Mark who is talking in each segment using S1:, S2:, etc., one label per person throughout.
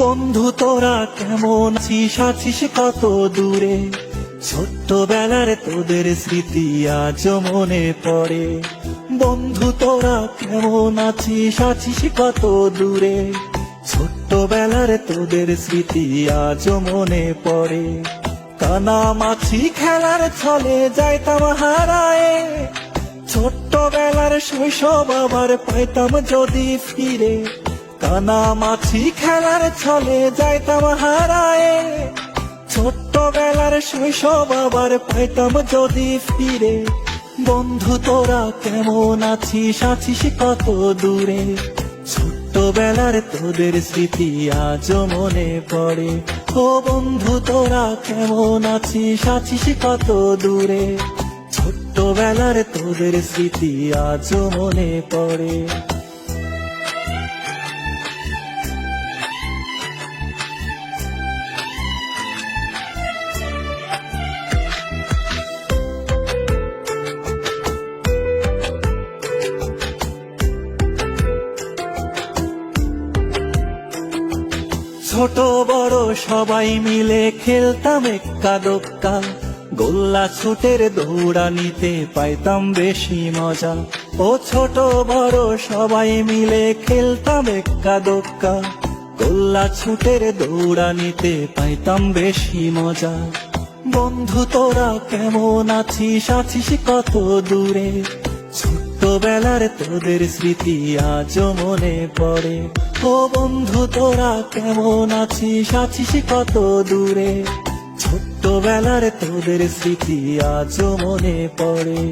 S1: বন্ধু তোরা কেমন আছিস কত দূরে, ছোট্টবেলার তোদের স্মৃতি আজ মনে পড়ে। বন্ধু তোরা কেমন আছিস কত দূরে, ছোট্টবেলার তোদের স্মৃতি আজ মনে পড়ে। কানামাছি খেলার ছলে যাইতাম হারায়ে, ছোট্টবেলার শৈশব আবার পাইতাম যদি ফিরে। কানামাছি খেলার ছলে যাইতাম হারায়ে, ছোট্টবেলার শৈশব আবার পাইতাম যদি ফিরে। বন্ধু তোরা কেমন আছিস কত দূরে, ছোট্টবেলার তোদের স্মৃতি আজ মনে পড়ে। ও বন্ধু তোরা কেমন আছিস কত দূরে, ছোট্টবেলার তোদের স্মৃতি আজ মনে পড়ে। ছোট বড় সবাই মিলে খেলতাম এক্কা দোক্কা, গোল্লা ছুটের দৌড়ানিতে পাইতাম বেশি মজা। ও ছোট বড় সবাই মিলে খেলতাম এক্কা দোক্কা, গোল্লা ছুটের দৌড়ানিতে পাইতাম বেশি মজা। বন্ধু তোরা কেমন আছিস কত দূরে, ছোট্টবেলার তোদের স্মৃতি আজ মনে পড়ে। ও বন্ধু তোরা কেমন আছিস কত দূরে, ছোট্টবেলার তোদের স্মৃতি আজ মনে পড়ে।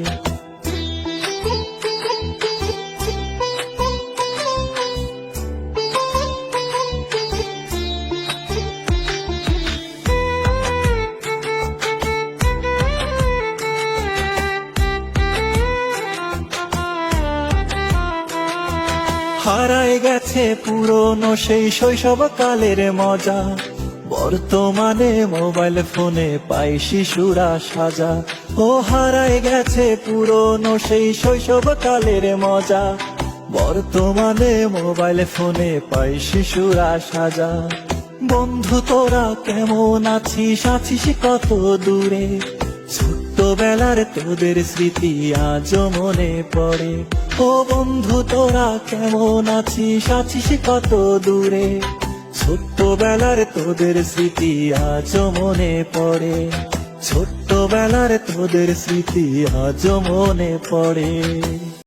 S1: হারায় গেছে পুরনো সেই শৈশব কালের মজা, বর্তমানে মোবাইল ফোনে পাই শিশুরা সাজা। ও হারায় গেছে পুরনো সেই শৈশব কালের মজা, বর্তমানে মোবাইল ফোনে পাই শিশুরা সাজা। বন্ধু তোরা কেমন আছিস কত দূরে, ছোট্টবেলার তোদের স্মৃতি আজ মনে পড়ে। ও বন্ধু তোরা কেমন আছিস কত দূরে, ছোট্টবেলার তোদের স্মৃতি আজ মনে পড়ে। ছোট্টবেলার তোদের স্মৃতি আজ মনে পড়ে।